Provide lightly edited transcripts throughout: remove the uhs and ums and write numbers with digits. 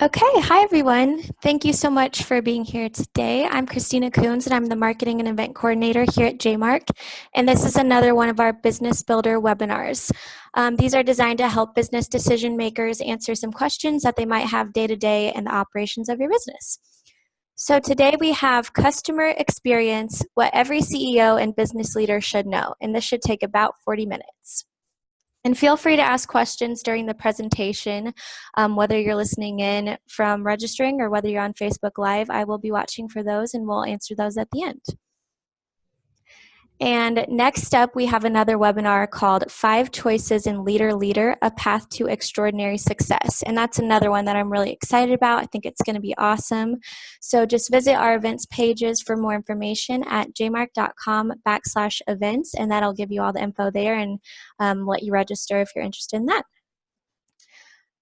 Okay, hi everyone. Thank you so much for being here today. I'm Christina Coons and I'm the Marketing and Event Coordinator here at JMARK. And this is another one of our Business Builder webinars. These are designed to help business decision makers answer some questions that they might have day to day in the operations of your business. So today we have customer experience, what every CEO and business leader should know. And this should take about 40 minutes. And feel free to ask questions during the presentation, whether you're listening in from registering or whether you're on Facebook Live. I will be watching for those and we'll answer those at the end. And next up, we have another webinar called 5 Choices in Leader, A Path to Extraordinary Success. And that's another one that I'm really excited about. I think it's going to be awesome. So just visit our events pages for more information at jmark.com/events, and that'll give you all the info there and let you register if you're interested in that.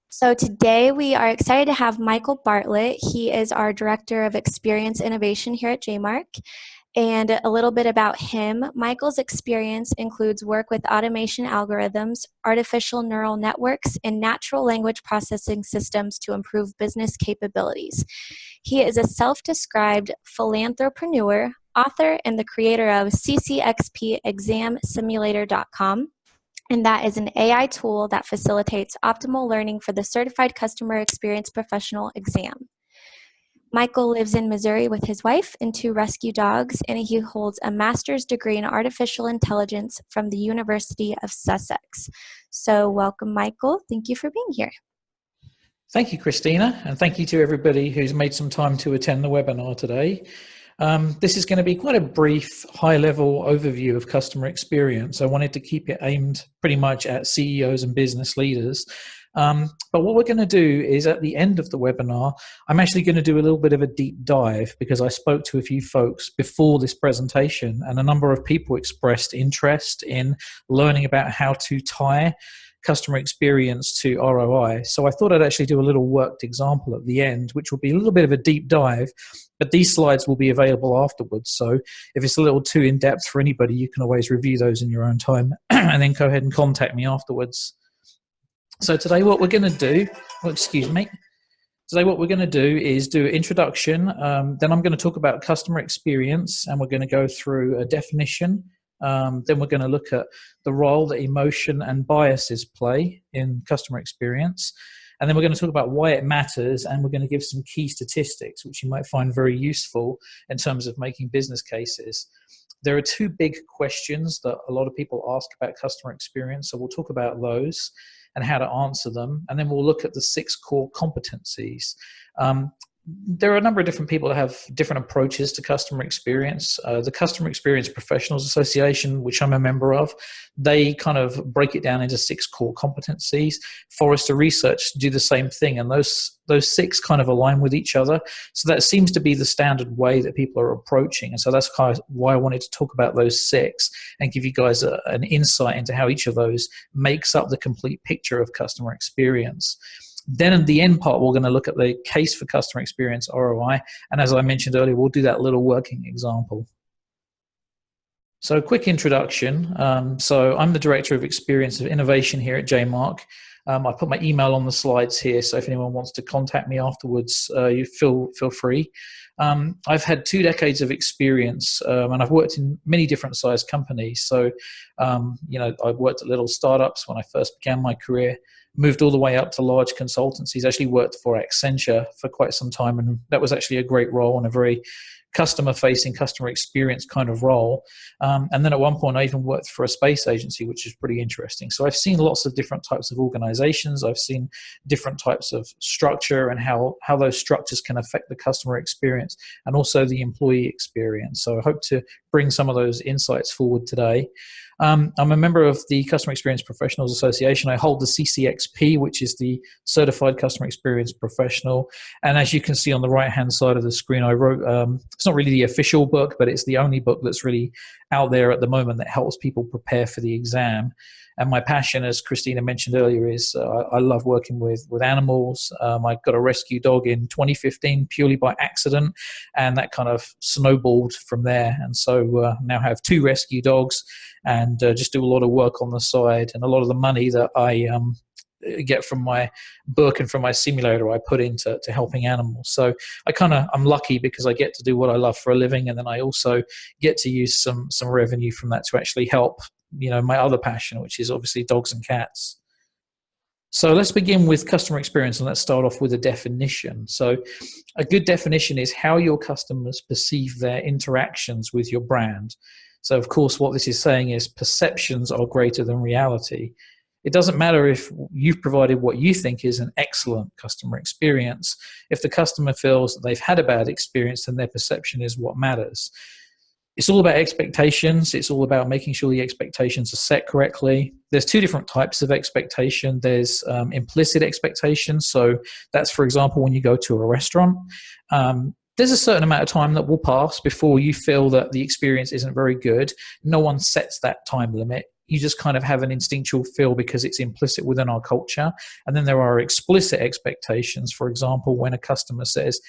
So today we are excited to have Michael Bartlett. He is our Director of Experience Innovation here at JMARK. And a little bit about him. Michael's experience includes work with automation algorithms, artificial neural networks, and natural language processing systems to improve business capabilities. He is a self-described philanthropreneur, author, and the creator of ccxpexamsimulator.com. And that is an AI tool that facilitates optimal learning for the Certified Customer Experience Professional exam. Michael lives in Missouri with his wife and 2 rescue dogs, and he holds a master's degree in artificial intelligence from the University of Sussex. So welcome, Michael. Thank you for being here. Thank you, Christina, and thank you to everybody who's made some time to attend the webinar today. This is going to be quite a brief, high-level overview of customer experience. I wanted to keep it aimed pretty much at CEOs and business leaders. But what we're going to do is at the end of the webinar, I'm actually going to do a little bit of a deep dive because I spoke to a few folks before this presentation and a number of people expressed interest in learning about how to tie customer experience to ROI. So I thought I'd actually do a little worked example at the end, which will be a little bit of a deep dive, but these slides will be available afterwards. So if it's a little too in-depth for anybody, you can always review those in your own time and then go ahead and contact me afterwards. So today what we're going to do, Today what we're going to do is do an introduction, then I'm going to talk about customer experience, and we're going to go through a definition. Then we're going to look at the role that emotion and biases play in customer experience. And then we're going to talk about why it matters, and we're going to give some key statistics, which you might find very useful in terms of making business cases. There are 2 big questions that a lot of people ask about customer experience, so we'll talk about those and how to answer them. And then we'll look at the 6 core competencies. There are a number of different people that have different approaches to customer experience. The Customer Experience Professionals Association, which I'm a member of, they kind of break it down into 6 core competencies. Forrester Research do the same thing, and those 6 kind of align with each other. So that seems to be the standard way that people are approaching. And so that's kind of why I wanted to talk about those 6 and give you guys an insight into how each of those makes up the complete picture of customer experience. Then in the end part, we're going to look at the case for customer experience ROI. And as I mentioned earlier, we'll do that little working example. So quick introduction. So I'm the Director of Experience of Innovation here at JMARK. I put my email on the slides here, so if anyone wants to contact me afterwards, you feel free. I've had 2 decades of experience, and I've worked in many different sized companies. So, I worked at little startups when I first began my career, moved all the way up to large consultancies, actually worked for Accenture for quite some time, and that was actually a great role and a very customer-facing, customer experience kind of role. And then at one point, I even worked for a space agency, which is pretty interesting. So I've seen lots of different types of organizations. I've seen different types of structure and how those structures can affect the customer experience and also the employee experience. So I hope to bring some of those insights forward today. I'm a member of the Customer Experience Professionals Association. I hold the CCXP, which is the Certified Customer Experience Professional. And as you can see on the right-hand side of the screen, I wrote, it's not really the official book, but it's the only book that's really out there at the moment that helps people prepare for the exam. And my passion, as Christina mentioned earlier, is I love working with animals. I got a rescue dog in 2015 purely by accident, and that kind of snowballed from there. And so now I have 2 rescue dogs and just do a lot of work on the side. And a lot of the money that I get from my book and from my simulator I put into helping animals. So I'm lucky because I get to do what I love for a living, and then I also get to use some revenue from that to actually help, my other passion, which is obviously dogs and cats. So let's begin with customer experience, and let's start off with a definition. So a good definition is how your customers perceive their interactions with your brand. So of course, what this is saying is perceptions are greater than reality. It doesn't matter if you've provided what you think is an excellent customer experience. If the customer feels that they've had a bad experience, then their perception is what matters. It's all about expectations. It's all about making sure the expectations are set correctly. There's two different types of expectation. There's implicit expectations. So that's, for example, when you go to a restaurant, there's a certain amount of time that will pass before you feel that the experience isn't very good. No one sets that time limit. You just kind of have an instinctual feel because it's implicit within our culture. And then there are explicit expectations. For example, when a customer says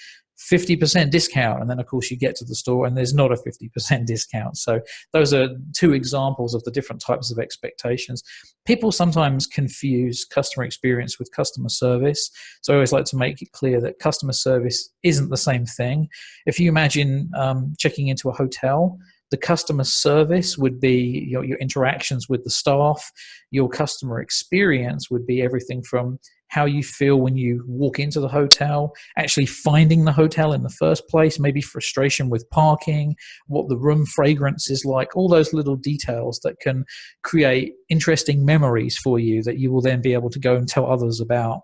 50% discount, and then of course you get to the store and there's not a 50% discount. So those are two examples of the different types of expectations. People sometimes confuse customer experience with customer service. So I always like to make it clear that customer service isn't the same thing. If you imagine checking into a hotel, the customer service would be your interactions with the staff. Your customer experience would be everything from how you feel when you walk into the hotel, actually finding the hotel in the first place, maybe frustration with parking, what the room fragrance is like, all those little details that can create interesting memories for you that you will then be able to go and tell others about.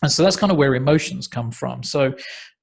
And so that's kind of where emotions come from. So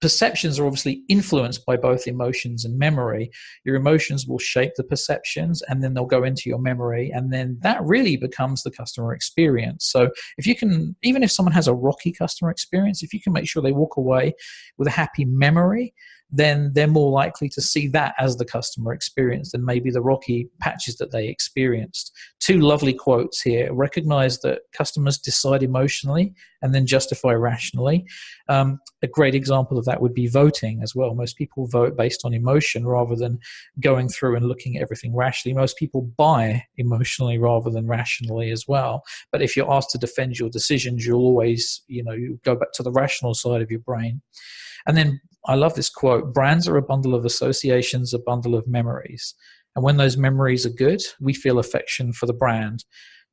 perceptions are obviously influenced by both emotions and memory. Your emotions will shape the perceptions, and then they'll go into your memory, and then that really becomes the customer experience. So if you can, even if someone has a rocky customer experience, if you can make sure they walk away with a happy memory, then they're more likely to see that as the customer experience than maybe the rocky patches that they experienced. Two lovely quotes here. Recognize that customers decide emotionally and then justify rationally. A great example of that would be voting as well. Most people vote based on emotion rather than going through and looking at everything rationally. Most people buy emotionally rather than rationally as well. But if you're asked to defend your decisions, you'll always, you go back to the rational side of your brain. And then I love this quote: brands are a bundle of associations, a bundle of memories. And when those memories are good, we feel affection for the brand.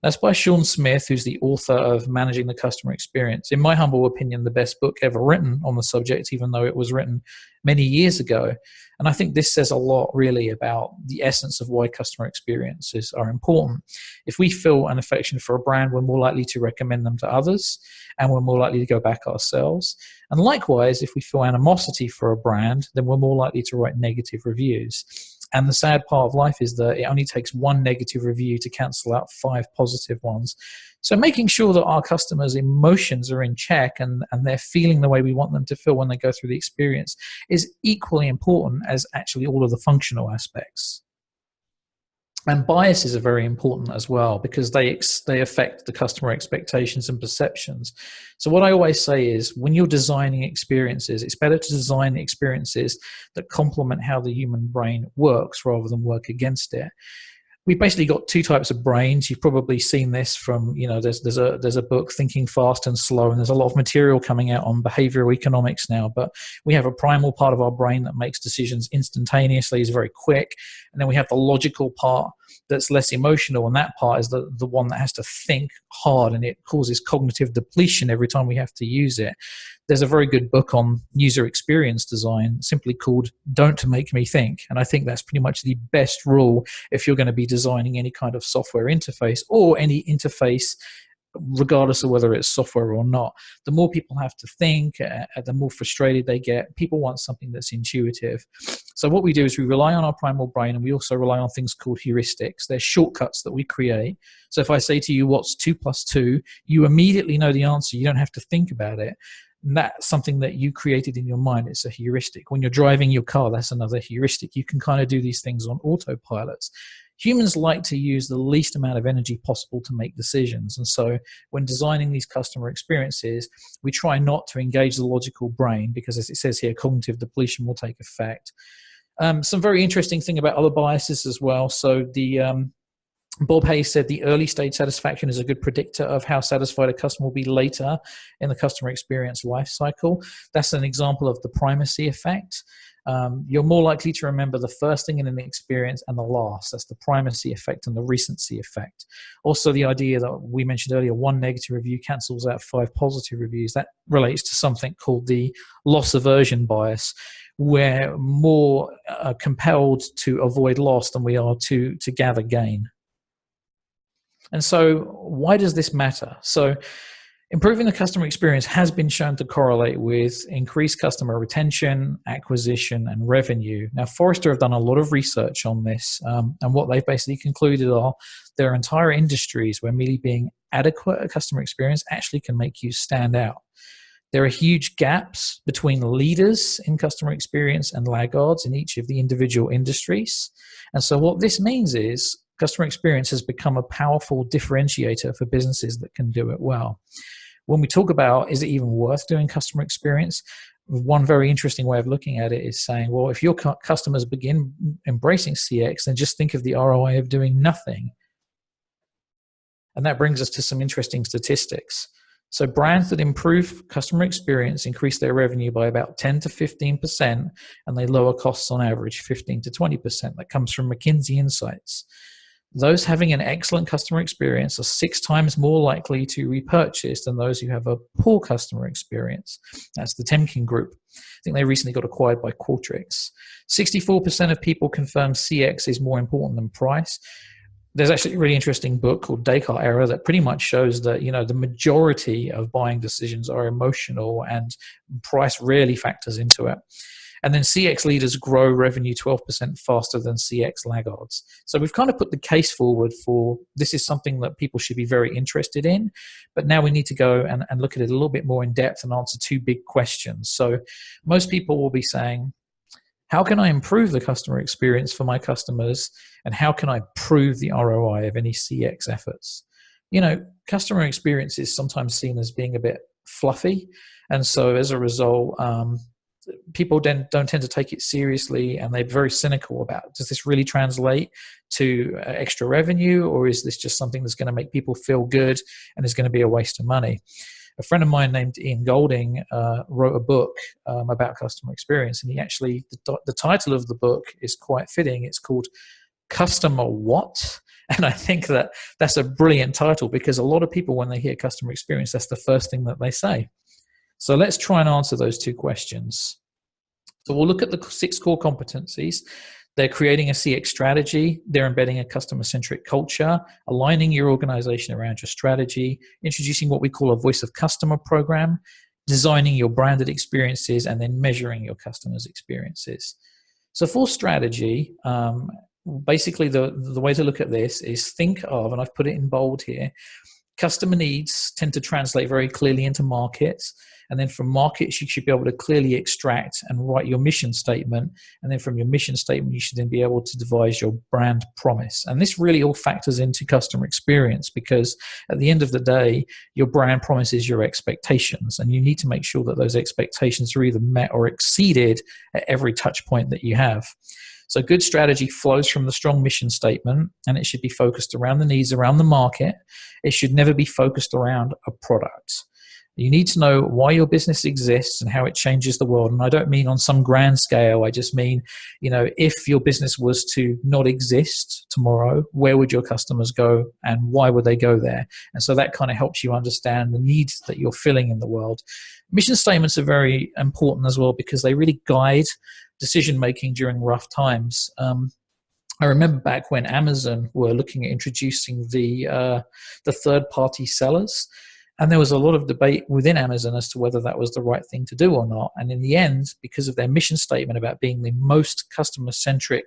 That's by Sean Smith, who's the author of Managing the Customer Experience. In my humble opinion, the best book ever written on the subject, even though it was written many years ago. And I think this says a lot really about the essence of why customer experiences are important. If we feel an affection for a brand, we're more likely to recommend them to others, and we're more likely to go back ourselves. And likewise, if we feel animosity for a brand, then we're more likely to write negative reviews. And the sad part of life is that it only takes one negative review to cancel out 5 positive ones. So making sure that our customers' emotions are in check and they're feeling the way we want them to feel when they go through the experience is equally important as actually all of the functional aspects. And biases are very important as well because they affect the customer expectations and perceptions. So what I always say is when you're designing experiences, it's better to design experiences that complement how the human brain works rather than work against it. We've basically got 2 types of brains. You've probably seen this from, there's a book, Thinking Fast and Slow, and there's a lot of material coming out on behavioral economics now. But we have a primal part of our brain that makes decisions instantaneously, is very quick. And then we have the logical part that's less emotional, and that part is the one that has to think hard, and it causes cognitive depletion every time we have to use it. There's a very good book on user experience design simply called Don't Make Me Think. And I think that's pretty much the best rule if you're going to be designing any kind of software interface or any interface, regardless of whether it's software or not. The more people have to think, the more frustrated they get. People want something that's intuitive. So what we do is we rely on our primal brain, and we also rely on things called heuristics. They're shortcuts that we create. So if I say to you, what's 2 + 2, you immediately know the answer. You don't have to think about it. And that's something that you created in your mind. It's a heuristic. When you're driving your car, that's another heuristic. You can kind of do these things on autopilots. Humans like to use the least amount of energy possible to make decisions. And so when designing these customer experiences, we try not to engage the logical brain because, as it says here, cognitive depletion will take effect. Some very interesting thing about other biases as well. So Bob Hayes said the early stage satisfaction is a good predictor of how satisfied a customer will be later in the customer experience life cycle. That's an example of the primacy effect. You're more likely to remember the first thing in an experience and the last. That's the primacy effect and the recency effect. Also, the idea that we mentioned earlier, one negative review cancels out 5 positive reviews. That relates to something called the loss aversion bias. We're more compelled to avoid loss than we are to gather gain. And so why does this matter? So improving the customer experience has been shown to correlate with increased customer retention, acquisition, and revenue. Now, Forrester have done a lot of research on this, and what they've basically concluded are there are entire industries where merely being adequate at customer experience actually can make you stand out. There are huge gaps between leaders in customer experience and laggards in each of the individual industries. And so what this means is customer experience has become a powerful differentiator for businesses that can do it well. When we talk about, is it even worth doing customer experience? One very interesting way of looking at it is saying, well, if your customers begin embracing CX, then just think of the ROI of doing nothing. And that brings us to some interesting statistics. So brands that improve customer experience increase their revenue by about 10 to 15%, and they lower costs on average 15 to 20%. That comes from McKinsey Insights. Those having an excellent customer experience are 6 times more likely to repurchase than those who have a poor customer experience. That's the Temkin Group. I think they recently got acquired by Qualtrics. 64% of people confirm CX is more important than price. There's actually a really interesting book called Descartes Error that pretty much shows that, the majority of buying decisions are emotional and price rarely factors into it. And then CX leaders grow revenue 12% faster than CX laggards. So we've kind of put the case forward for this is something that people should be very interested in. But now we need to go and look at it a little bit more in depth and answer 2 big questions. So most people will be saying, how can I improve the customer experience for my customers? And how can I prove the ROI of any CX efforts? Customer experience is sometimes seen as being a bit fluffy. And so as a result, people don't tend to take it seriously, and they're very cynical about, does this really translate to extra revenue, or is this just something that's going to make people feel good and is going to be a waste of money? A friend of mine named Ian Golding wrote a book about customer experience, and he actually, the title of the book is quite fitting. It's called Customer What? And I think that's a brilliant title, because a lot of people, when they hear customer experience, that's the first thing that they say. So let's try and answer those 2 questions. So we'll look at the 6 core competencies. They're creating a CX strategy. They're embedding a customer-centric culture, aligning your organization around your strategy, introducing what we call a voice of customer program, designing your branded experiences, and then measuring your customers' experiences. So for strategy, basically the way to look at this is think of, and I've put it in bold here, customer needs tend to translate very clearly into markets. And then from markets, you should be able to clearly extract and write your mission statement. And then from your mission statement, you should then be able to devise your brand promise. And this really all factors into customer experience, because at the end of the day, your brand promise is your expectations. And you need to make sure that those expectations are either met or exceeded at every touch point that you have. So good strategy flows from the strong mission statement, and it should be focused around the needs around the market. It should never be focused around a product. You need to know why your business exists and how it changes the world. And I don't mean on some grand scale. I just mean, if your business was to not exist tomorrow, where would your customers go and why would they go there? And so that kind of helps you understand the needs that you're filling in the world. Mission statements are very important as well, because they really guide decision-making during rough times. I remember back when Amazon were looking at introducing the third-party sellers, and there was a lot of debate within Amazon as to whether that was the right thing to do or not. And in the end, because of their mission statement about being the most customer-centric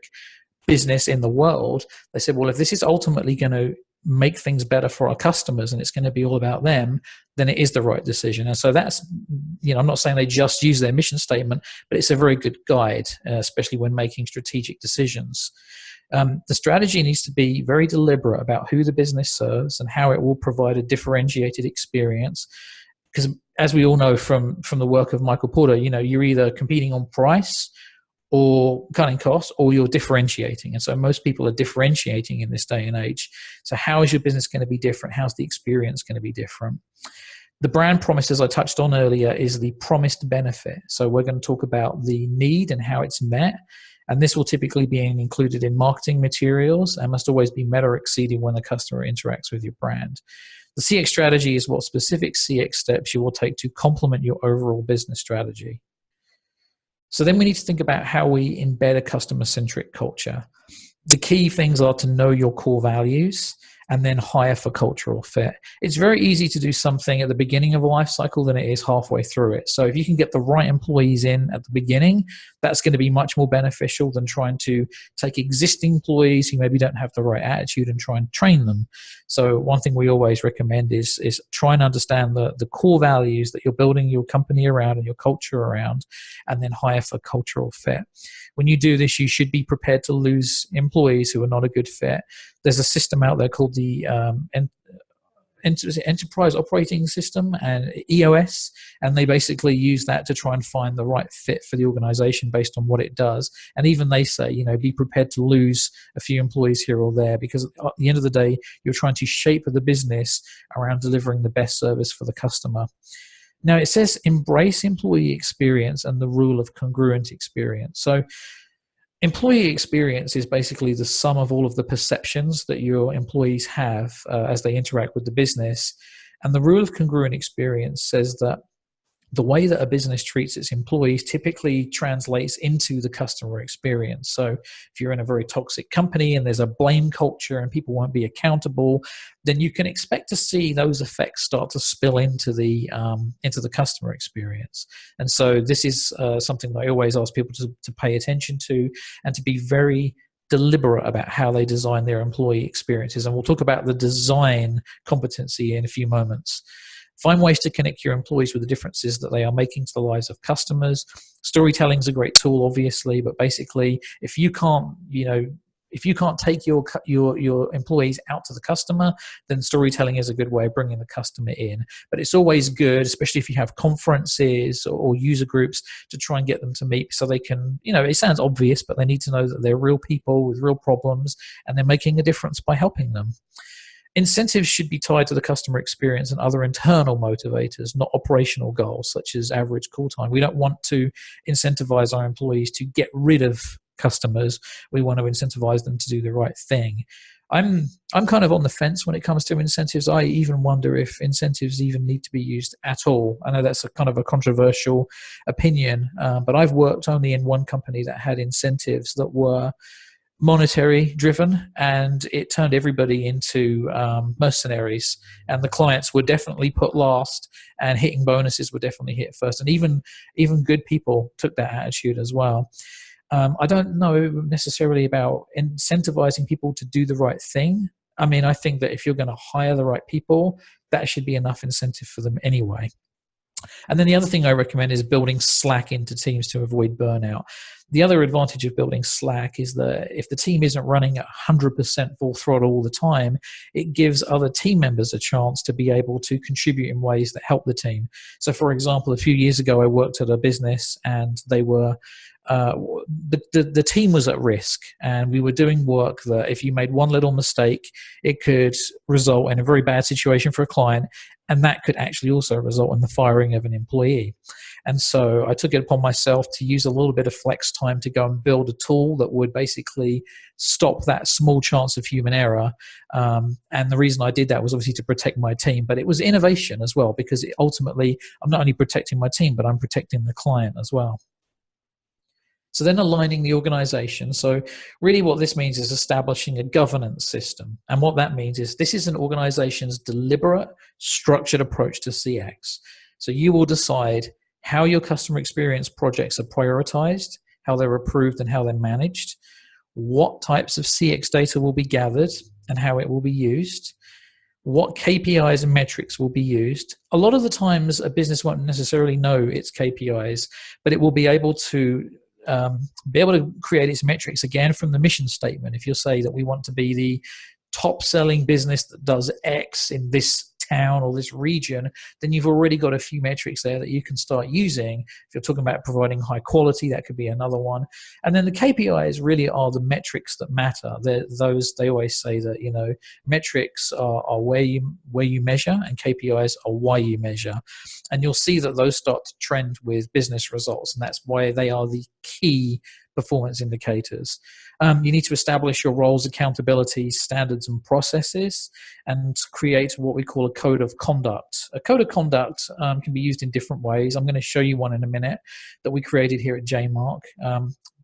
business in the world, they said, well, if this is ultimately going to make things better for our customers and it's going to be all about them, then it is the right decision. And so that's, I'm not saying they just use their mission statement, but it's a very good guide, especially when making strategic decisions. The strategy needs to be very deliberate about who the business serves and how it will provide a differentiated experience. Because as we all know from the work of Michael Porter, you're either competing on price or cutting costs, or you're differentiating. And so most people are differentiating in this day and age. So how is your business going to be different? How's the experience going to be different? The brand promise, as I touched on earlier, is the promised benefit. So we're going to talk about the need and how it's met. And this will typically be included in marketing materials and must always be met or exceeded when the customer interacts with your brand. The CX strategy is what specific CX steps you will take to complement your overall business strategy. So then we need to think about how we embed a customer-centric culture. The key things are to know your core values and then hire for cultural fit. It's very easy to do something at the beginning of a life cycle than it is halfway through it. So if you can get the right employees in at the beginning, that's going to be much more beneficial than trying to take existing employees who maybe don't have the right attitude and try and train them. So one thing we always recommend is try and understand the core values that you're building your company around and your culture around, and then hire for cultural fit. When you do this, you should be prepared to lose employees who are not a good fit. There's a system out there called the Enterprise Operating System, and EOS, and they basically use that to try and find the right fit for the organization based on what it does. And even they say, be prepared to lose a few employees here or there, because at the end of the day, you're trying to shape the business around delivering the best service for the customer. Now, it says embrace employee experience and the rule of congruent experience. So employee experience is basically the sum of all of the perceptions that your employees have as they interact with the business. And the rule of congruent experience says that the way that a business treats its employees typically translates into the customer experience. So if you're in a very toxic company and there's a blame culture and people won't be accountable, then you can expect to see those effects start to spill into the customer experience. And so this is something that I always ask people to pay attention to, and to be very deliberate about how they design their employee experiences. And we'll talk about the design competency in a few moments. Find ways to connect your employees with the differences that they are making to the lives of customers. Storytelling is a great tool, obviously, but basically, if you can't take your employees out to the customer, then storytelling is a good way of bringing the customer in. But it's always good, especially if you have conferences or user groups, to try and get them to meet so they can, it sounds obvious, but they need to know that they're real people with real problems and they're making a difference by helping them. Incentives should be tied to the customer experience and other internal motivators, not operational goals such as average call time. We don't want to incentivize our employees to get rid of customers. We want to incentivize them to do the right thing. I'm kind of on the fence when it comes to incentives. I even wonder if incentives even need to be used at all. I know that's a kind of a controversial opinion, but I've worked only in one company that had incentives that were monetary driven, and it turned everybody into mercenaries, and the clients were definitely put last, and hitting bonuses were definitely hit first, and even good people took that attitude as well. I don't know necessarily about incentivizing people to do the right thing. I mean, I think that if you're going to hire the right people, that should be enough incentive for them anyway. And then the other thing I recommend is building Slack into teams to avoid burnout. The other advantage of building Slack is that if the team isn't running at 100% full throttle all the time, it gives other team members a chance to be able to contribute in ways that help the team. So, for example, a few years ago, I worked at a business and they were the team was at risk, and we were doing work that if you made one little mistake, it could result in a very bad situation for a client, and that could actually also result in the firing of an employee. And so I took it upon myself to use a little bit of flex time to go and build a tool that would basically stop that small chance of human error. And the reason I did that was obviously to protect my team, but it was innovation as well, because ultimately I'm not only protecting my team, but I'm protecting the client as well. So then aligning the organization. So really what this means is establishing a governance system. And what that means is this is an organization's deliberate, structured approach to CX. So you will decide how your customer experience projects are prioritized, how they're approved and how they're managed, what types of CX data will be gathered and how it will be used, what KPIs and metrics will be used. A lot of the times a business won't necessarily know its KPIs, but it will be able to create its metrics again from the mission statement. If you say that we want to be the top selling business that does X in this town or this region, then you've already got a few metrics there that you can start using. If you're talking about providing high quality, that could be another one. And then the KPIs really are the metrics that matter. They always say that, metrics are where you measure, and KPIs are why you measure. And you'll see that those start to trend with business results, and that's why they are the key performance indicators. You need to establish your roles, accountabilities, standards, and processes, and create what we call a code of conduct. A code of conduct can be used in different ways. I'm going to show you one in a minute that we created here at JMARK.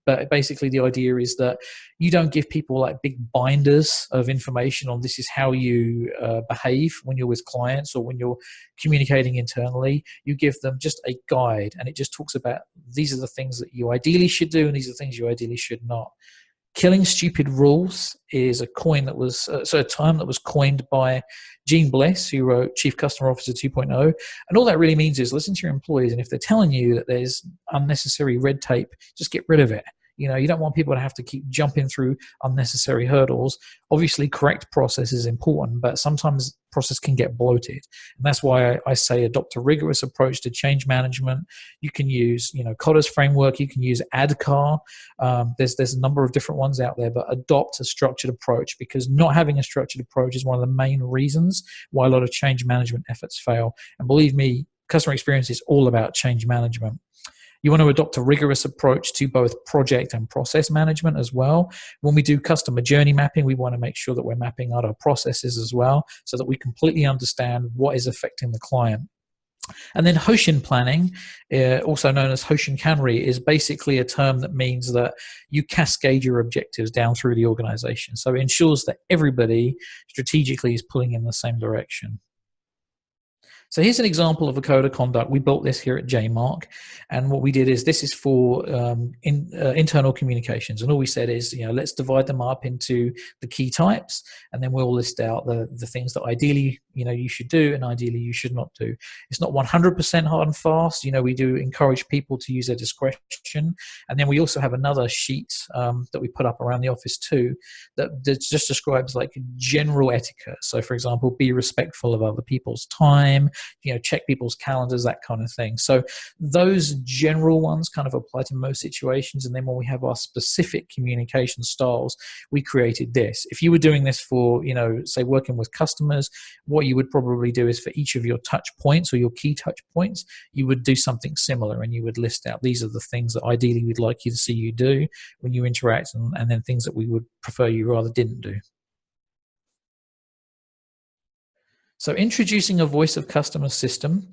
But basically the idea is that you don't give people like big binders of information on this is how you behave when you're with clients or when you're communicating internally. You give them just a guide, and it just talks about these are the things that you ideally should do and these are the things you ideally should not. Killing stupid rules is a term that was coined by Gene Bliss, who wrote Chief Customer Officer 2.0. And all that really means is listen to your employees, and if they're telling you that there's unnecessary red tape, just get rid of it. You don't want people to have to keep jumping through unnecessary hurdles. Obviously, correct process is important, but sometimes process can get bloated. And that's why I say adopt a rigorous approach to change management. You can use, Kotter's framework. You can use ADKAR. There's a number of different ones out there, but adopt a structured approach, because not having a structured approach is one of the main reasons why a lot of change management efforts fail. And believe me, customer experience is all about change management. You want to adopt a rigorous approach to both project and process management as well. When we do customer journey mapping, we want to make sure that we're mapping out our processes as well, so that we completely understand what is affecting the client. And then Hoshin planning, also known as Hoshin-Kanri, is basically a term that means that you cascade your objectives down through the organization. So it ensures that everybody strategically is pulling in the same direction. So here's an example of a code of conduct. We built this here at JMARK, and what we did is this is for internal communications, and all we said is, let's divide them up into the key types, and then we'll list out the things that ideally, you should do and ideally you should not do. It's not 100% hard and fast. We do encourage people to use their discretion, and then we also have another sheet that we put up around the office too that just describes like general etiquette. So, for example, be respectful of other people's time. Check people's calendars, that kind of thing. So those general ones kind of apply to most situations. And then when we have our specific communication styles, we created this. If you were doing this for, say working with customers, what you would probably do is for each of your touch points or your key touch points, you would do something similar, and you would list out these are the things that ideally we'd like you to see you do when you interact, and then things that we would prefer you rather didn't do. So introducing a voice of customer system,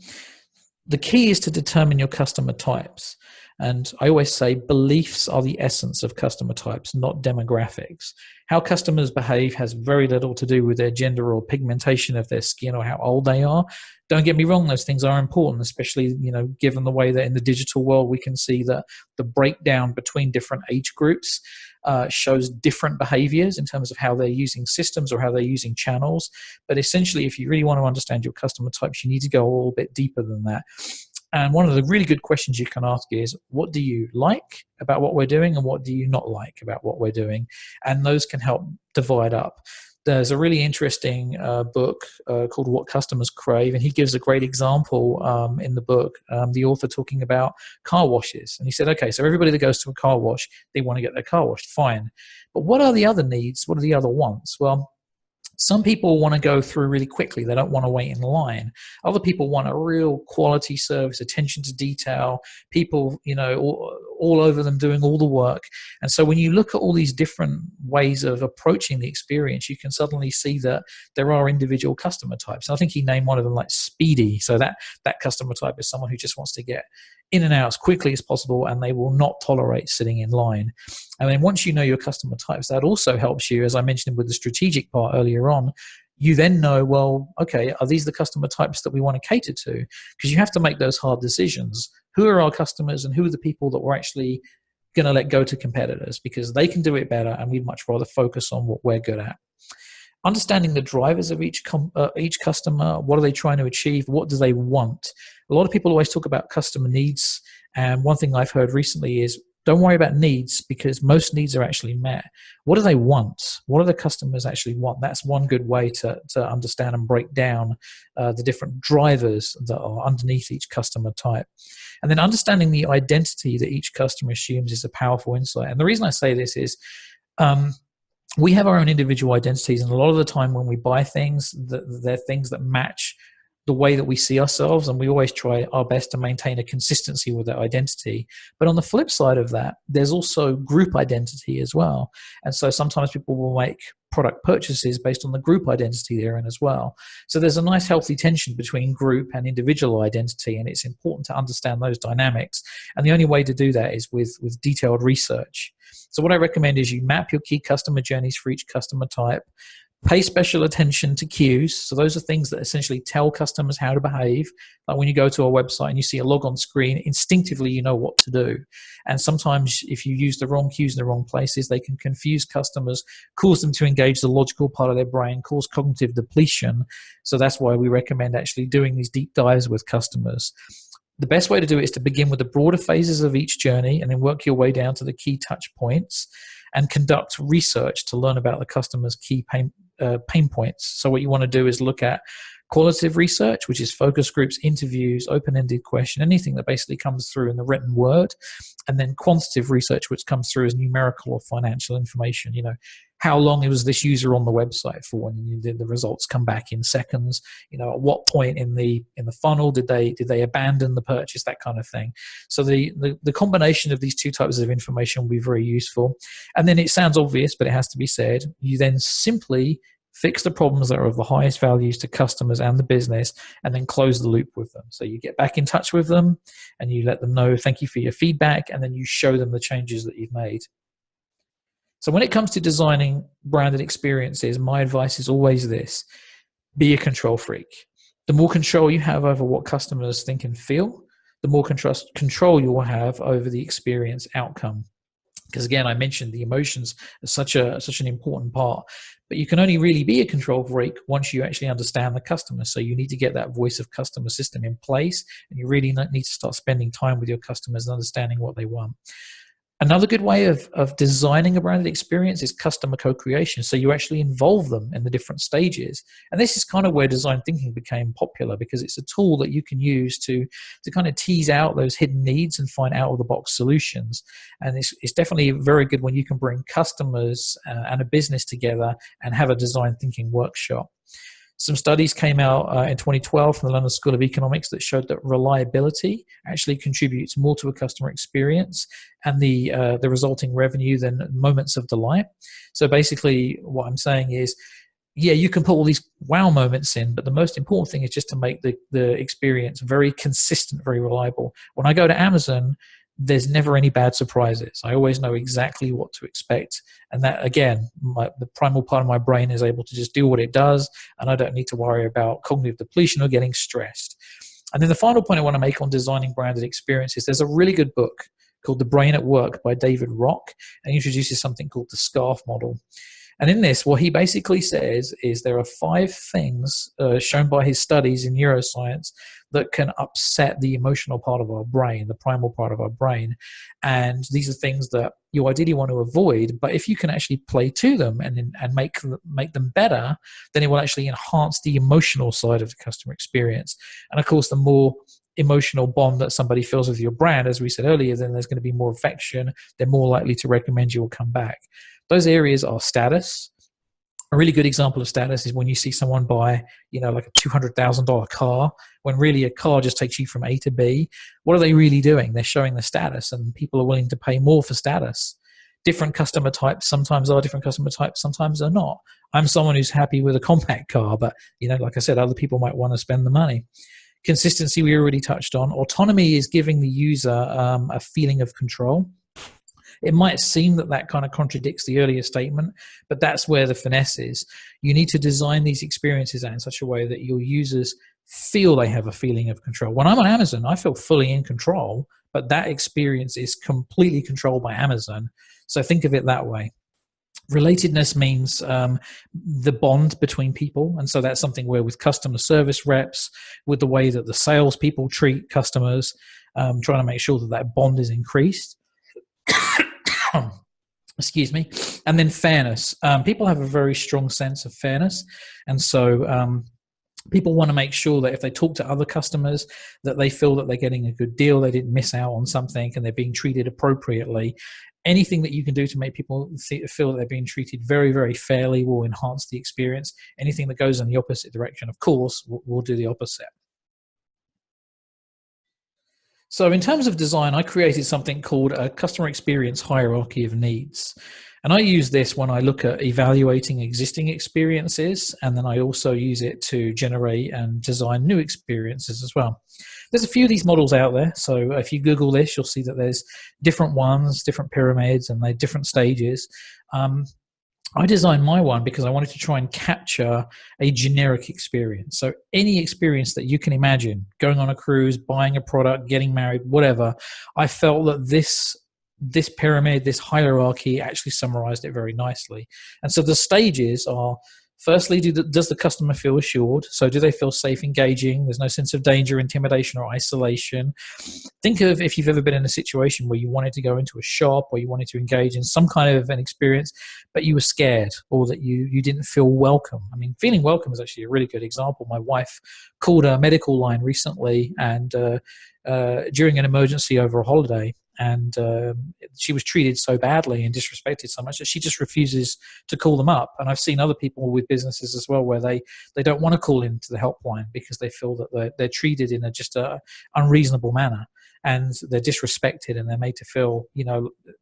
the key is to determine your customer types. And I always say beliefs are the essence of customer types, not demographics. How customers behave has very little to do with their gender or pigmentation of their skin or how old they are. Don't get me wrong, those things are important, especially, given the way that in the digital world we can see that the breakdown between different age groups shows different behaviors in terms of how they're using systems or how they're using channels. But essentially, if you really want to understand your customer types, you need to go a little bit deeper than that. And one of the really good questions you can ask is, what do you like about what we're doing and what do you not like about what we're doing? And those can help divide up. There's a really interesting book called What Customers Crave, and he gives a great example in the book, the author talking about car washes. And he said, okay, so everybody that goes to a car wash, they want to get their car washed, fine. But what are the other needs? What are the other wants? Well, some people want to go through really quickly. They don't want to wait in line. Other people want a real quality service, attention to detail, people, all over them doing all the work. And so when you look at all these different ways of approaching the experience, you can suddenly see that there are individual customer types. And I think he named one of them like speedy. So that customer type is someone who just wants to get in and out as quickly as possible, and they will not tolerate sitting in line. And then once you know your customer types, that also helps you, as I mentioned with the strategic part earlier on, you then know, well, okay, are these the customer types that we want to cater to? Because you have to make those hard decisions. Who are our customers and who are the people that we're actually going to let go to competitors because they can do it better and we'd much rather focus on what we're good at. Understanding the drivers of each customer, what are they trying to achieve, what do they want? A lot of people always talk about customer needs, and one thing I've heard recently is don't worry about needs, because most needs are actually met. What do they want? What do the customers actually want? That's one good way to understand and break down the different drivers that are underneath each customer type. And then understanding the identity that each customer assumes is a powerful insight. And the reason I say this is, we have our own individual identities, and a lot of the time when we buy things, they're things that match the way that we see ourselves, and we always try our best to maintain a consistency with that identity. But on the flip side of that, there's also group identity as well. And so sometimes people will make product purchases based on the group identity they're in as well. So there's a nice healthy tension between group and individual identity, and it's important to understand those dynamics. And the only way to do that is with detailed research. So what I recommend is you map your key customer journeys for each customer type. Pay special attention to cues. So those are things that essentially tell customers how to behave. Like when you go to a website and you see a log on screen, instinctively you know what to do. And sometimes if you use the wrong cues in the wrong places, they can confuse customers, cause them to engage the logical part of their brain, cause cognitive depletion. So that's why we recommend actually doing these deep dives with customers. The best way to do it is to begin with the broader phases of each journey and then work your way down to the key touch points and conduct research to learn about the customer's key pain points. So what you want to do is look at qualitative research, which is focus groups, interviews, open-ended question, anything that basically comes through in the written word, and then quantitative research, which comes through as numerical or financial information. You know, how long was this user on the website for, and the results come back in seconds. You know, at what point in the funnel did they abandon the purchase, that kind of thing. So the combination of these two types of information will be very useful. And then it sounds obvious, but it has to be said. You then simply fix the problems that are of the highest values to customers and the business, and then close the loop with them. So you get back in touch with them and you let them know, thank you for your feedback, and then you show them the changes that you've made. So when it comes to designing branded experiences, my advice is always this: be a control freak. The more control you have over what customers think and feel, the more control you will have over the experience outcome. Because again, I mentioned the emotions are such an important part, but you can only really be a control freak once you actually understand the customer. So you need to get that voice of customer system in place, and you really need to start spending time with your customers and understanding what they want. Another good way of designing a branded experience is customer co-creation. So you actually involve them in the different stages. And this is kind of where design thinking became popular, because it's a tool that you can use to kind of tease out those hidden needs and find out-of-the-box solutions. And it's definitely very good when you can bring customers and a business together and have a design thinking workshop. Some studies came out in 2012 from the London School of Economics that showed that reliability actually contributes more to a customer experience and the resulting revenue than moments of delight. So basically what I'm saying is, yeah, you can put all these wow moments in, but the most important thing is just to make the experience very consistent, very reliable. When I go to Amazon, there's never any bad surprises. I always know exactly what to expect. And that, again, the primal part of my brain is able to just do what it does, and I don't need to worry about cognitive depletion or getting stressed. And then the final point I want to make on designing branded experiences, there's a really good book called The Brain at Work by David Rock, and he introduces something called the SCARF model. And in this, what he basically says is there are 5 things shown by his studies in neuroscience that can upset the emotional part of our brain, the primal part of our brain. And these are things that you ideally want to avoid, but if you can actually play to them and make them better, then it will actually enhance the emotional side of the customer experience. And of course, the more emotional bond that somebody feels with your brand, as we said earlier, then there's going to be more affection. They're more likely to recommend you or come back. Those areas are status. A really good example of status is when you see someone buy, like a $200,000 car, when really a car just takes you from A to B. What are they really doing? They're showing the status, and people are willing to pay more for status. Different customer types sometimes are different customer types, sometimes are not. I'm someone who's happy with a compact car, but like I said, other people might want to spend the money. Consistency, we already touched on. Autonomy is giving the user a feeling of control. It might seem that kind of contradicts the earlier statement, but that's where the finesse is. You need to design these experiences out in such a way that your users feel they have a feeling of control. When I'm on Amazon, I feel fully in control, but that experience is completely controlled by Amazon. So think of it that way. Relatedness means the bond between people. And so that's something where with customer service reps, with the way that the salespeople treat customers, trying to make sure that bond is increased. Excuse me. And then fairness. People have a very strong sense of fairness. And so people want to make sure that if they talk to other customers, that they feel that they're getting a good deal, they didn't miss out on something, and they're being treated appropriately. Anything that you can do to make people feel that they're being treated very, very fairly will enhance the experience. Anything that goes in the opposite direction, of course, will do the opposite. So in terms of design, I created something called a customer experience hierarchy of needs. And I use this when I look at evaluating existing experiences, and then I also use it to generate and design new experiences as well. There's a few of these models out there, so if you Google this, you'll see that there's different ones, different pyramids, and they're different stages. I designed my one because I wanted to try and capture a generic experience. So any experience that you can imagine, going on a cruise, buying a product, getting married, whatever, I felt that this pyramid, this hierarchy actually summarized it very nicely. And so the stages are, firstly, does the customer feel assured? So do they feel safe engaging? There's no sense of danger, intimidation, or isolation. Think of if you've ever been in a situation where you wanted to go into a shop or you wanted to engage in some kind of an experience, but you were scared or that you didn't feel welcome. I mean, feeling welcome is actually a really good example. My wife called a medical line recently and during an emergency over a holiday, and she was treated so badly and disrespected so much that she just refuses to call them up. And I've seen other people with businesses as well where they don't want to call into the helpline because they feel that they're treated in a unreasonable manner, and they're disrespected, and they're made to feel,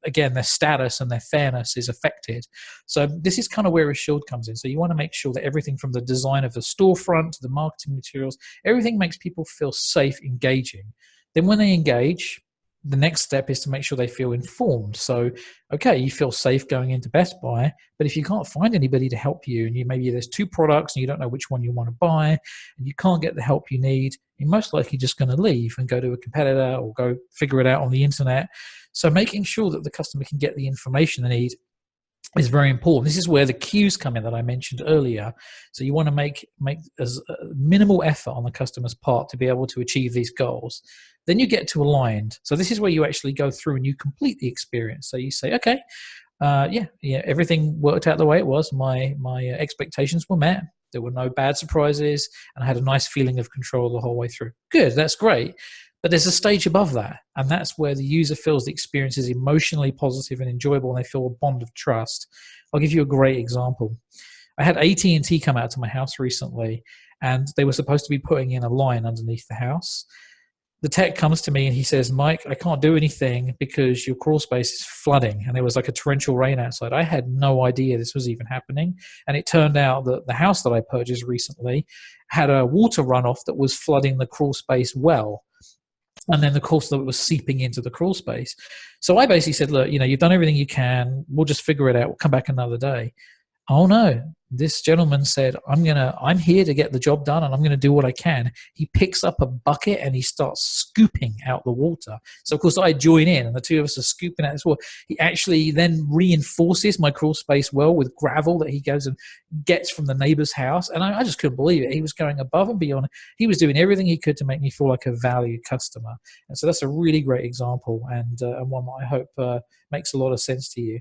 again, their status and their fairness is affected. So this is kind of where Assured comes in. So you want to make sure that everything from the design of the storefront to the marketing materials, everything makes people feel safe engaging. Then when they engage, the next step is to make sure they feel informed. So, okay, you feel safe going into Best Buy, but if you can't find anybody to help you, and maybe there's two products and you don't know which one you want to buy, and you can't get the help you need, you're most likely just going to leave and go to a competitor or go figure it out on the internet. So making sure that the customer can get the information they need is very important. This is where the cues come in that I mentioned earlier. So you want to make as minimal effort on the customer's part to be able to achieve these goals. Then you get to aligned. So this is where you actually go through and you complete the experience. So you say, okay, everything worked out the way it was. My expectations were met. There were no bad surprises, and I had a nice feeling of control the whole way through. Good, that's great. But there's a stage above that, and that's where the user feels the experience is emotionally positive and enjoyable, and they feel a bond of trust. I'll give you a great example. I had AT&T come out to my house recently, and they were supposed to be putting in a line underneath the house. The tech comes to me and he says, Mike, I can't do anything because your crawl space is flooding. And there was like a torrential rain outside. I had no idea this was even happening. And it turned out that the house that I purchased recently had a water runoff that was flooding the crawl space well. And then, of course, that was seeping into the crawl space. So I basically said, look, you've done everything you can. We'll just figure it out. We'll come back another day. Oh, no. This gentleman said, I'm here to get the job done, and I'm going to do what I can. He picks up a bucket and he starts scooping out the water. So, of course, I join in, and the two of us are scooping out this water. He actually then reinforces my crawl space well with gravel that he goes and gets from the neighbor's house. And I just couldn't believe it. He was going above and beyond. He was doing everything he could to make me feel like a valued customer. And so that's a really great example, and one that I hope makes a lot of sense to you.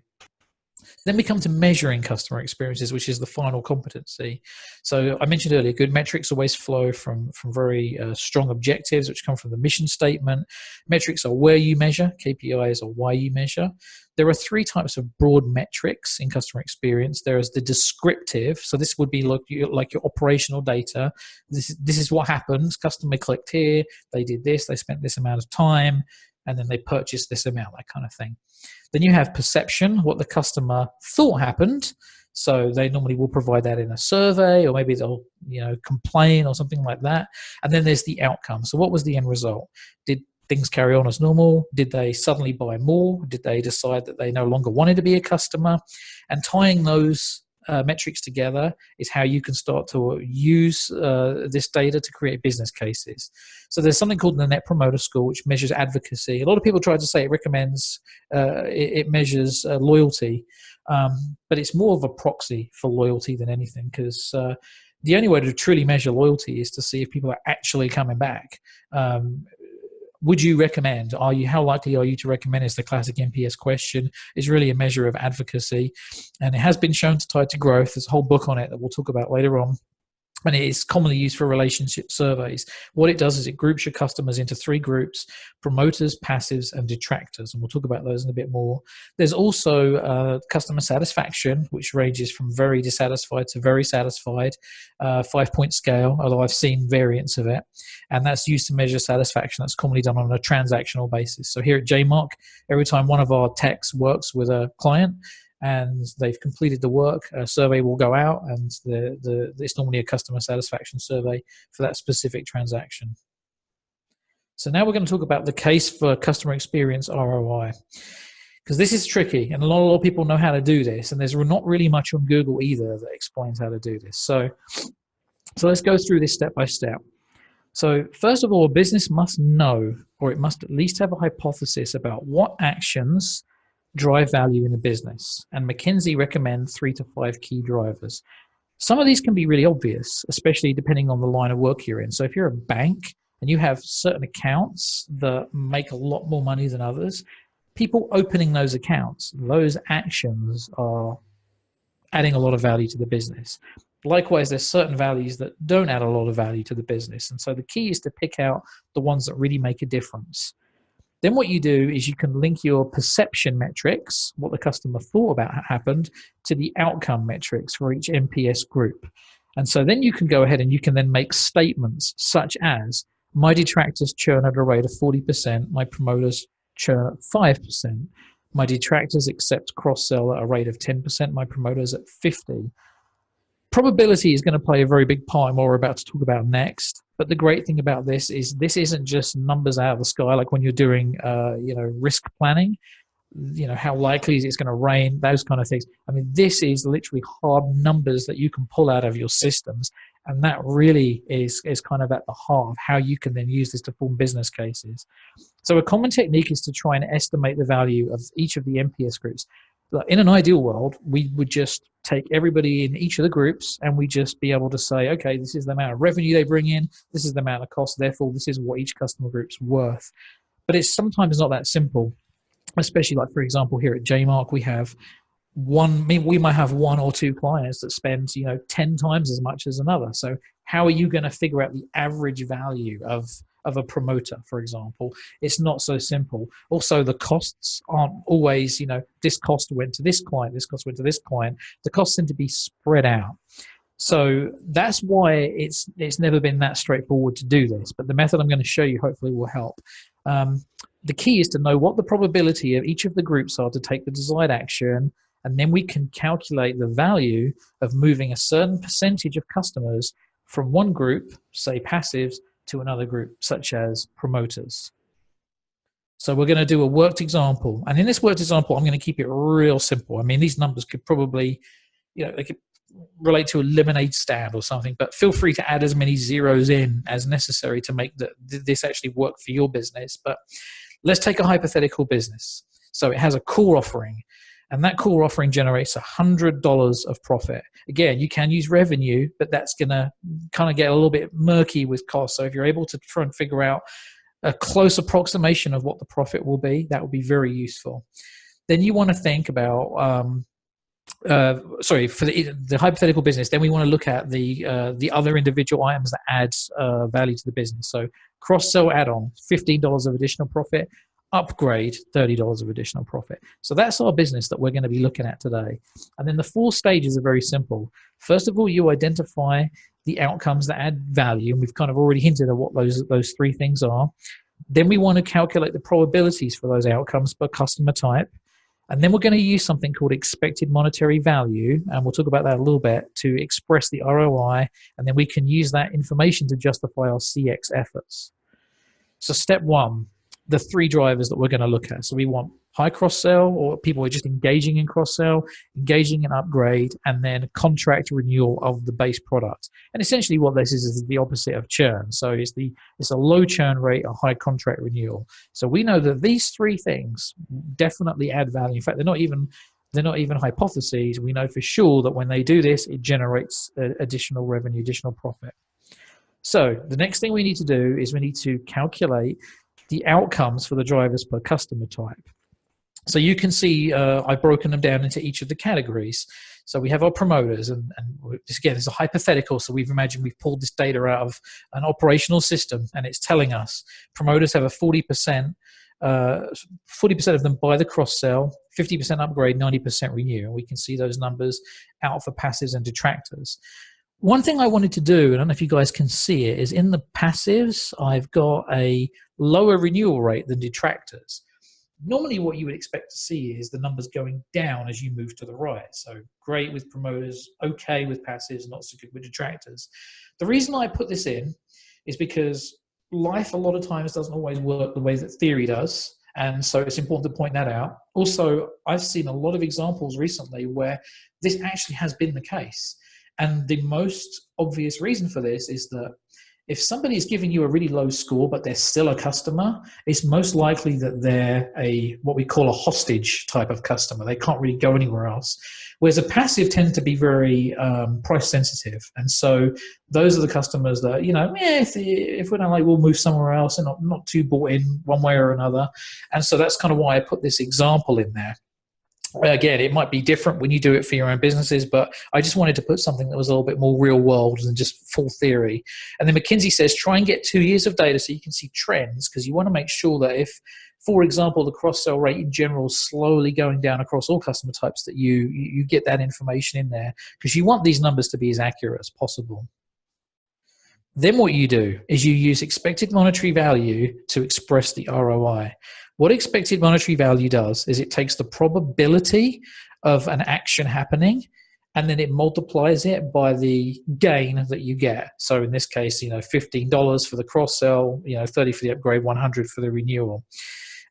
Then we come to measuring customer experiences, which is the final competency. So I mentioned earlier, good metrics always flow from very strong objectives, which come from the mission statement. Metrics are where you measure, KPIs are why you measure. There are three types of broad metrics in customer experience. There is the descriptive. So this would be like your operational data. This is what happens. Customer clicked here, they did this, they spent this amount of time, and then they purchased this amount, that kind of thing. Then you have perception, what the customer thought happened. So they normally will provide that in a survey, or maybe they'll complain or something like that. And then there's the outcome. So what was the end result? Did things carry on as normal? Did they suddenly buy more? Did they decide that they no longer wanted to be a customer? And tying those metrics together is how you can start to use this data to create business cases. So there's something called the Net Promoter Score, which measures advocacy. A lot of people try to say it measures loyalty, but it's more of a proxy for loyalty than anything, because the only way to truly measure loyalty is to see if people are actually coming back. would you recommend? How likely are you to recommend? Is the classic NPS question. Is really a measure of advocacy, and it has been shown to tie to growth. There's a whole book on it that we'll talk about later on. And it is commonly used for relationship surveys. What it does is it groups your customers into 3 groups: promoters, passives, and detractors. And we'll talk about those in a bit more. There's also customer satisfaction, which ranges from very dissatisfied to very satisfied, 5-point scale, although I've seen variants of it. And that's used to measure satisfaction. That's commonly done on a transactional basis. So here at JMARK, every time one of our techs works with a client, and they've completed the work, a survey will go out, and it's normally a customer satisfaction survey for that specific transaction. So now we're going to talk about the case for customer experience ROI, because this is tricky, and a lot of people know how to do this, and there's not really much on Google either that explains how to do this. So let's go through this step by step. So first of all, a business must know, or it must at least have a hypothesis about what actions drive value in a business. And McKinsey recommend 3 to 5 key drivers. Some of these can be really obvious, especially depending on the line of work you're in. So if you're a bank and you have certain accounts that make a lot more money than others, people opening those accounts, those actions are adding a lot of value to the business. Likewise, there's certain values that don't add a lot of value to the business. And so the key is to pick out the ones that really make a difference. Then what you do is you can link your perception metrics, what the customer thought about happened, to the outcome metrics for each NPS group. And so then you can go ahead and you can then make statements such as, my detractors churn at a rate of 40%, my promoters churn at 5%, my detractors accept cross-sell at a rate of 10%, my promoters at 50%. Probability is going to play a very big part in what we're about to talk about next. But the great thing about this is this isn't just numbers out of the sky, like when you're doing, risk planning. How likely is it's going to rain? Those kind of things. I mean, this is literally hard numbers that you can pull out of your systems, and that really is kind of at the heart of how you can then use this to form business cases. So a common technique is to try and estimate the value of each of the NPS groups. In an ideal world, we would just take everybody in each of the groups and we just be able to say, okay, this is the amount of revenue they bring in, this is the amount of cost, therefore this is what each customer group's worth. But it's sometimes not that simple, especially like, for example, here at JMARK, we might have 1 or 2 clients that spend 10 times as much as another. So how are you going to figure out the average value of a promoter, for example? It's not so simple. Also, the costs aren't always, this cost went to this client, this cost went to this client. The costs tend to be spread out. So that's why it's never been that straightforward to do this. But the method I'm going to show you hopefully will help. The key is to know what the probability of each of the groups are to take the desired action, and then we can calculate the value of moving a certain percentage of customers from one group, say passives, to another group, such as promoters. So we're going to do a worked example. And in this worked example, I'm going to keep it real simple. I mean, these numbers could probably, they could relate to a lemonade stand or something, but feel free to add as many zeros in as necessary to make this actually work for your business. But let's take a hypothetical business. So it has a core offering, and that core offering generates $100 of profit. Again, you can use revenue, but that's going to kind of get a little bit murky with cost. So if you're able to try and figure out a close approximation of what the profit will be, that would be very useful. Then you want to think about, for the hypothetical business, then we want to look at the other individual items that add value to the business. So cross-sell add-on, $15 of additional profit. Upgrade, $30 of additional profit. So that's our business that we're going to be looking at today. And then the 4 stages are very simple. First of all, you identify the outcomes that add value, and we've kind of already hinted at what those 3 things are. Then we want to calculate the probabilities for those outcomes per customer type. And then we're going to use something called expected monetary value, and we'll talk about that a little bit, to express the ROI, and then we can use that information to justify our CX efforts. So step 1, the 3 drivers that we're going to look at. So we want high cross-sell, or people who are just engaging in cross-sell, engaging in upgrade, and then contract renewal of the base product. And essentially what this is the opposite of churn. So it's a low churn rate, a high contract renewal. So we know that these 3 things definitely add value. In fact, they're not even hypotheses. We know for sure that when they do this, it generates additional revenue, additional profit. So the next thing we need to do is we need to calculate the outcomes for the drivers per customer type. So you can see I've broken them down into each of the categories. So we have our promoters, and this again is a hypothetical. So we've imagined we've pulled this data out of an operational system, and it's telling us promoters have a 40% of them buy the cross-sell, 50% upgrade, 90% renew. And we can see those numbers out for passives and detractors. One thing I wanted to do, I don't know if you guys can see it, is in the passives, I've got a lower renewal rate than detractors. Normally what you would expect to see is the numbers going down as you move to the right. So great with promoters, okay with passives, not so good with detractors. The reason I put this in is because life a lot of times doesn't always work the way that theory does. And so it's important to point that out. Also, I've seen a lot of examples recently where this actually has been the case. And the most obvious reason for this is that if somebody is giving you a really low score, but they're still a customer, it's most likely that they're what we call a hostage type of customer. They can't really go anywhere else. Whereas a passive tend to be very price sensitive. And so those are the customers that, if we don't like, we'll move somewhere else and not too bought in one way or another. And so that's kind of why I put this example in there. Again, it might be different when you do it for your own businesses, but I just wanted to put something that was a little bit more real world than just full theory. And then McKinsey says, try and get 2 years of data so you can see trends, because you want to make sure that if, for example, the cross-sell rate in general is slowly going down across all customer types, that you get that information in there, because you want these numbers to be as accurate as possible. Then what you do is you use expected monetary value to express the ROI. What expected monetary value does is it takes the probability of an action happening and then it multiplies it by the gain that you get. So in this case, $15 for the cross-sell, 30 for the upgrade, 100 for the renewal.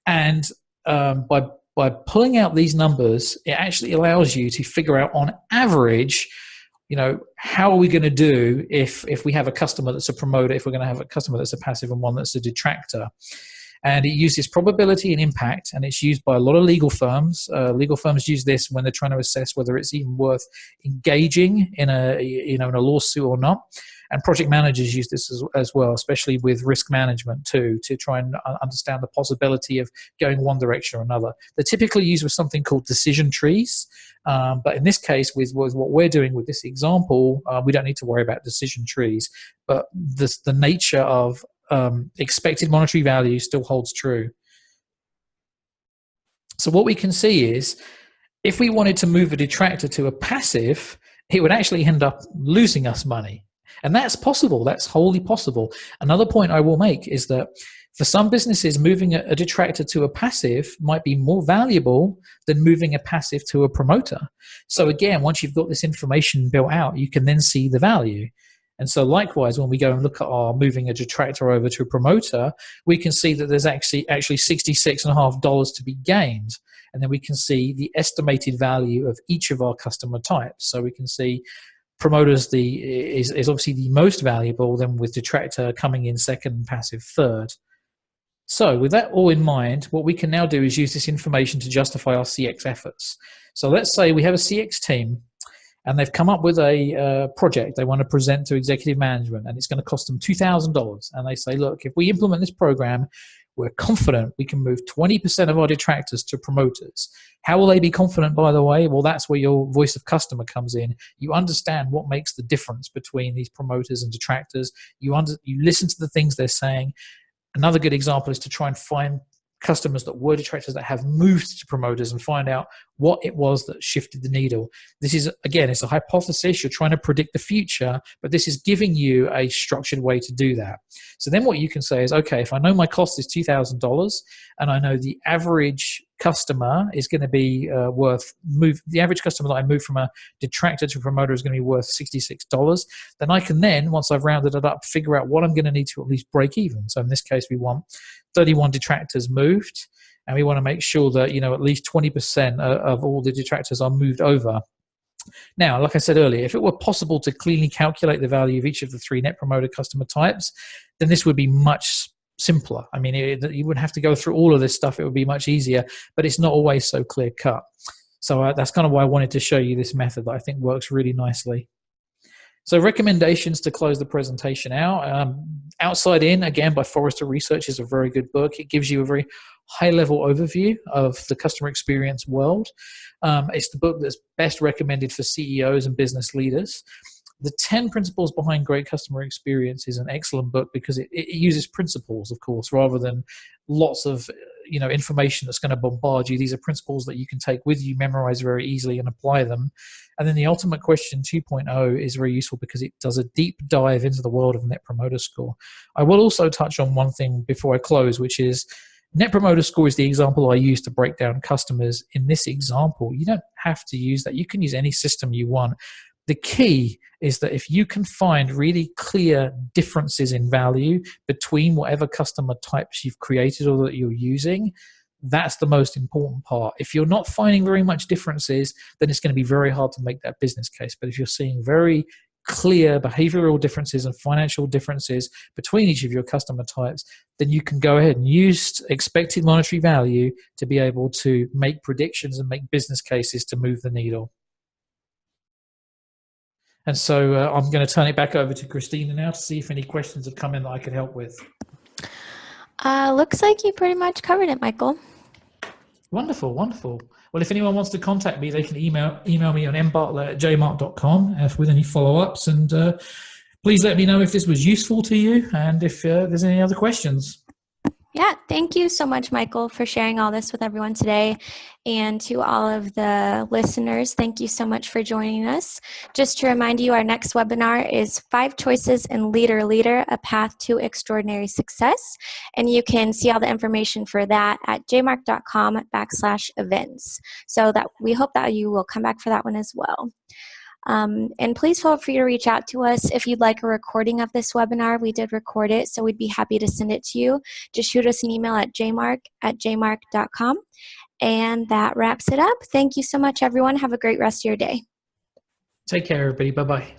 And by pulling out these numbers, it actually allows you to figure out on average, how are we going to do if we have a customer that's a promoter, if we're going to have a customer that's a passive and one that's a detractor. And it uses probability and impact, and it's used by a lot of legal firms. Legal firms use this when they're trying to assess whether it's even worth engaging in in a lawsuit or not. And project managers use this as well, especially with risk management too, to try and understand the possibility of going one direction or another. They're typically used with something called decision trees. But in this case, with what we're doing with this example, we don't need to worry about decision trees. But the nature of expected monetary value still holds true. So what we can see is if we wanted to move a detractor to a passive, it would actually end up losing us money. And that's possible. That's wholly possible. Another point I will make is that for some businesses, moving a detractor to a passive might be more valuable than moving a passive to a promoter. So again, once you've got this information built out, you can then see the value. And so likewise, when we go and look at our moving a detractor over to a promoter, we can see that there's actually $66.50 to be gained. And then we can see the estimated value of each of our customer types. So we can see promoters is obviously the most valuable, then with detractor coming in second, passive third. So with that all in mind, what we can now do is use this information to justify our CX efforts. So let's say we have a CX team and they've come up with a project they want to present to executive management, and it's going to cost them $2,000. And they say, look, if we implement this program, we're confident we can move 20% of our detractors to promoters. How will they be confident, by the way? Well, that's where your voice of customer comes in. You understand what makes the difference between these promoters and detractors. You listen to the things they're saying. Another good example is to try and find customers that were detractors that have moved to promoters and find out what it was that shifted the needle. This is, again, it's a hypothesis. You're trying to predict the future, but this is giving you a structured way to do that. So then what you can say is, okay, if I know my cost is $2,000 and I know the average customer is going to be the average customer that I move from a detractor to a promoter is going to be worth $66, then I can once I've rounded it up, figure out what I'm going to need to at least break even. So in this case, we want 31 detractors moved, and we want to make sure that at least 20% of all the detractors are moved over. Now, like I said earlier, if it were possible to cleanly calculate the value of each of the 3 net promoter customer types, then this would be much simpler. I mean, you wouldn't have to go through all of this stuff. It would be much easier, but it's not always so clear cut. So that's kind of why I wanted to show you this method that I think works really nicely. So recommendations to close the presentation out. Outside In, again, by Forrester Research, is a very good book. It gives you a very high-level overview of the customer experience world. It's the book that's best recommended for CEOs and business leaders. The 10 Principles Behind Great Customer Experience is an excellent book because it uses principles, of course, rather than lots of information that's going to bombard you. These are principles that you can take with you, memorize very easily, and apply them. And then the Ultimate Question 2.0 is very useful because it does a deep dive into the world of Net Promoter Score. I will also touch on one thing before I close, which is Net Promoter Score is the example I use to break down customers. In this example, you don't have to use that. You can use any system you want. The key is that if you can find really clear differences in value between whatever customer types you've created or that you're using, that's the most important part. If you're not finding very much differences, then it's going to be very hard to make that business case. But if you're seeing very clear behavioral differences and financial differences between each of your customer types, then you can go ahead and use expected monetary value to be able to make predictions and make business cases to move the needle. And so I'm going to turn it back over to Christina now to see if any questions have come in that I could help with. Looks like you pretty much covered it, Michael. Wonderful, wonderful. Well, if anyone wants to contact me, they can email me on mbartlett@jmark.com with any follow-ups. And please let me know if this was useful to you and if there's any other questions. Yeah, thank you so much, Michael, for sharing all this with everyone today. And to all of the listeners, thank you so much for joining us. Just to remind you, our next webinar is 5 Choices in Leader, A Path to Extraordinary Success. And you can see all the information for that at jmark.com/events. So that we hope that you will come back for that one as well. And please feel free to reach out to us if you'd like a recording of this webinar. We did record it, so we'd be happy to send it to you. Just shoot us an email at jmark@jmark.com. And that wraps it up. Thank you so much, everyone. Have a great rest of your day. Take care, everybody. Bye-bye.